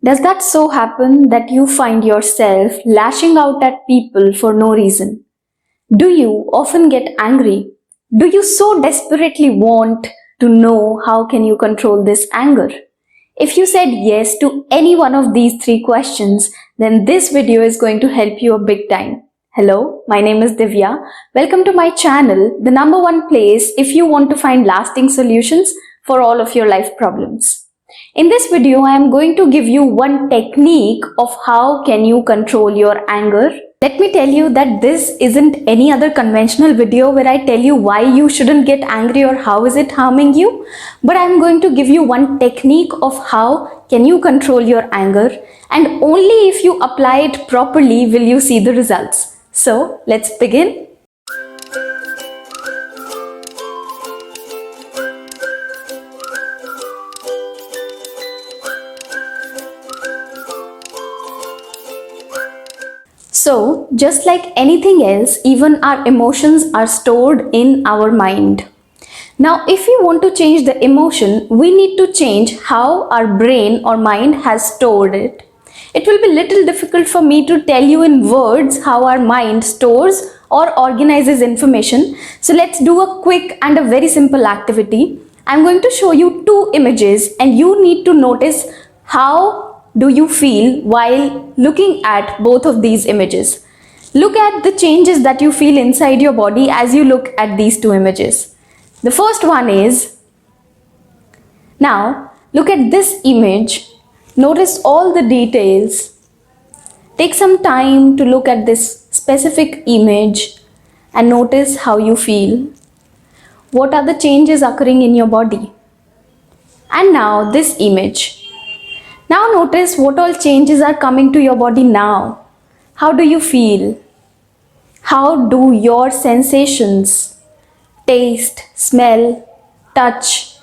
Does that so happen that you find yourself lashing out at people for no reason? Do you often get angry? Do you so desperately want to know how can you control this anger? If you said yes to any one of these three questions, then this video is going to help you a big time. Hello, my name is Divya. Welcome to my channel, the number one place if you want to find lasting solutions for all of your life problems. In this video, I am going to give you one technique of how can you control your anger. Let me tell you that this isn't any other conventional video where I tell you why you shouldn't get angry or how is it harming you. But I'm going to give you one technique of how can you control your anger, and only if you apply it properly will you see the results. So let's begin. So, just like anything else, even our emotions are stored in our mind. Now, if we want to change the emotion, we need to change how our brain or mind has stored it. It will be little difficult for me to tell you in words how our mind stores or organizes information. So, let's do a quick and a very simple activity. I'm going to show you two images and you need to notice how do you feel while looking at both of these images. Look at the changes that you feel inside your body as you look at these two images. The first one is, now look at this image, notice all the details. Take some time to look at this specific image and notice how you feel. What are the changes occurring in your body? And now this image. Now notice what all changes are coming to your body now. How do you feel? How do your sensations, taste, smell, touch,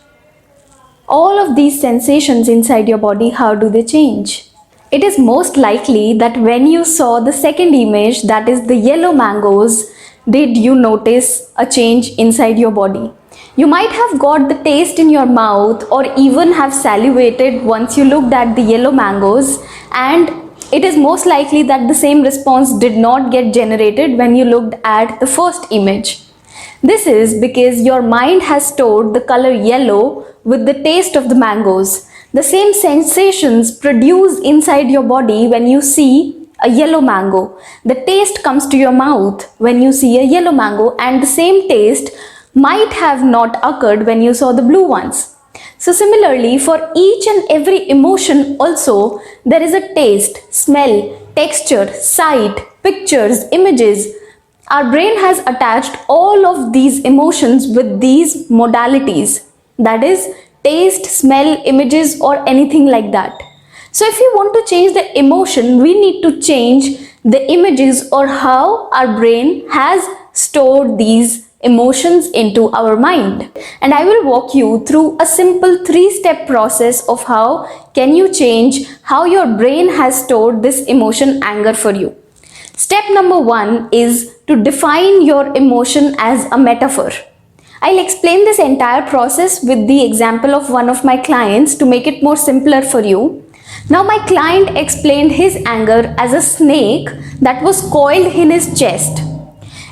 all of these sensations inside your body, how do they change? It is most likely that when you saw the second image, that is the yellow mangoes, did you notice a change inside your body? You might have got the taste in your mouth or even have salivated once you looked at the yellow mangoes, and it is most likely that the same response did not get generated when you looked at the first image. This is because your mind has stored the color yellow with the taste of the mangoes. The same sensations produce inside your body when you see a yellow mango. The taste comes to your mouth when you see a yellow mango, and the same taste might have not occurred when you saw the blue ones. So similarly, for each and every emotion also, there is a taste, smell, texture, sight, pictures, images. Our brain has attached all of these emotions with these modalities, that is taste, smell, images, or anything like that. So if we want to change the emotion, we need to change the images or how our brain has stored these emotions into our mind. And I will walk you through a simple 3-step process of how can you change how your brain has stored this emotion anger for you. Step number 1 is to define your emotion as a metaphor. I'll explain this entire process with the example of one of my clients to make it more simpler for you. Now my client explained his anger as a snake that was coiled in his chest.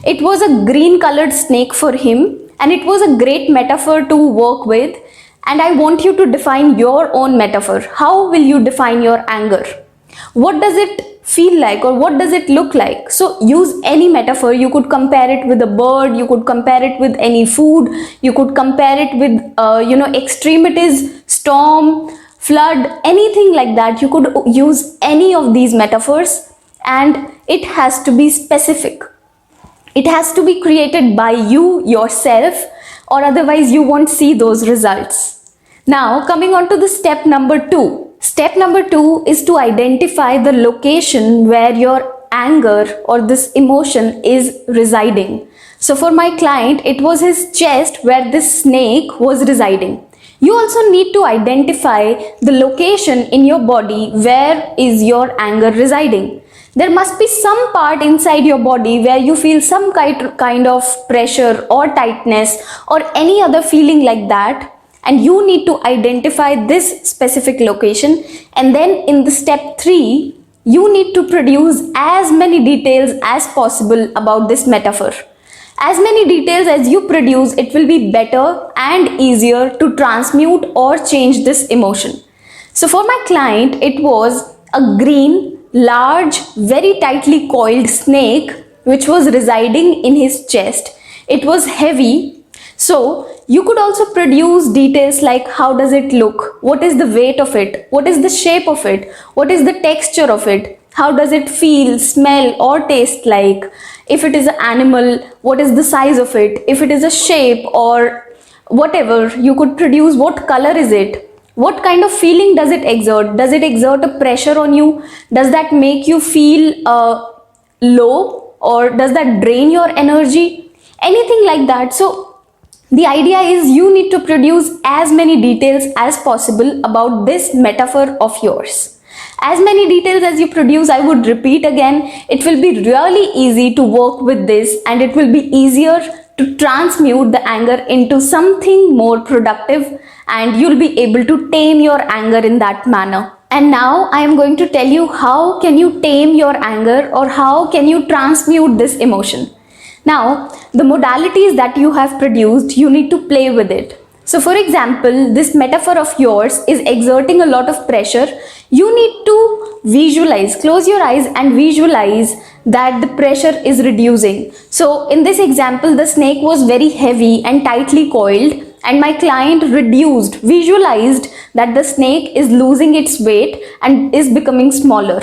It was a green colored snake for him, and it was a great metaphor to work with. And I want you to define your own metaphor. How will you define your anger? What does it feel like, or what does it look like? So use any metaphor. You could compare it with a bird, you could compare it with any food, you could compare it with extremities, storm, flood, anything like that. You could use any of these metaphors, and it has to be specific. It has to be created by you yourself, or otherwise you won't see those results. Now coming on to the step number 2. Step number 2 is to identify the location where your anger or this emotion is residing. So for my client, it was his chest where this snake was residing. You also need to identify the location in your body where is your anger residing. There must be some part inside your body where you feel some kind of pressure or tightness or any other feeling like that. and you need to identify this specific location. And then in the step 3, you need to produce as many details as possible about this metaphor. As many details as you produce, it will be better and easier to transmute or change this emotion. So for my client, it was a green, large, very tightly coiled snake which was residing in his chest. It was heavy. So you could also produce details like how does it look, what is the weight of it, what is the shape of it, what is the texture of it, how does it feel, smell or taste like. If it is an animal, what is the size of it? If it is a shape or whatever, you could produce what color is it? What kind of feeling does it exert? Does it exert a pressure on you? Does that make you feel low, or does that drain your energy? Anything like that. So the idea is you need to produce as many details as possible about this metaphor of yours. As many details as you produce, I would repeat again, it will be really easy to work with this, and it will be easier to transmute the anger into something more productive, and you'll be able to tame your anger in that manner. And now I am going to tell you how can you tame your anger, or how can you transmute this emotion. Now, the modalities that you have produced, you need to play with it. So for example, this metaphor of yours is exerting a lot of pressure. You need to visualize, close your eyes and visualize that the pressure is reducing. So in this example, the snake was very heavy and tightly coiled, and my client visualized that the snake is losing its weight and is becoming smaller.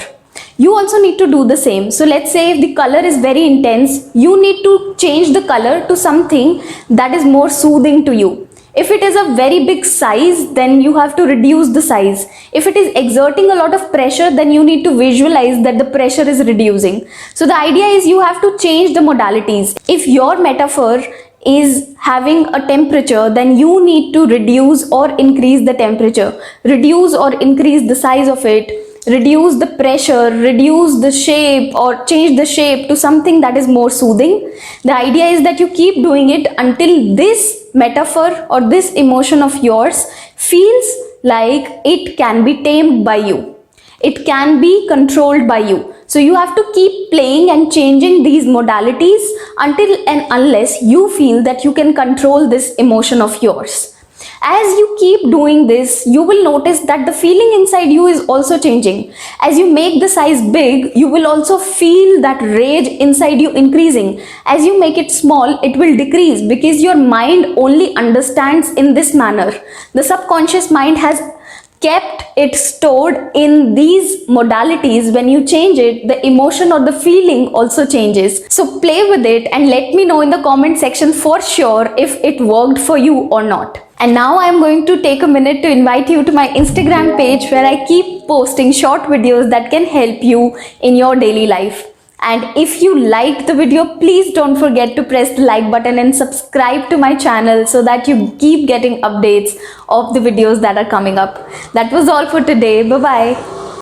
You also need to do the same. So let's say if the color is very intense, you need to change the color to something that is more soothing to you. If it is a very big size, then you have to reduce the size. If it is exerting a lot of pressure, then you need to visualize that the pressure is reducing. So the idea is you have to change the modalities. If your metaphor is having a temperature, then you need to reduce or increase the temperature, reduce or increase the size of it, reduce the pressure, reduce the shape or change the shape to something that is more soothing. The idea is that you keep doing it until this metaphor or this emotion of yours feels like it can be tamed by you. It can be controlled by you. So you have to keep playing and changing these modalities until and unless you feel that you can control this emotion of yours. As you keep doing this, you will notice that the feeling inside you is also changing. As you make the size big, you will also feel that rage inside you increasing. As you make it small, it will decrease because your mind only understands in this manner. The subconscious mind has kept it stored in these modalities. When you change it, the emotion or the feeling also changes. So play with it and let me know in the comment section for sure if it worked for you or not. And now I am going to take a minute to invite you to my Instagram page where I keep posting short videos that can help you in your daily life. And if you liked the video, please don't forget to press the like button and subscribe to my channel so that you keep getting updates of the videos that are coming up. That was all for today. Bye-bye.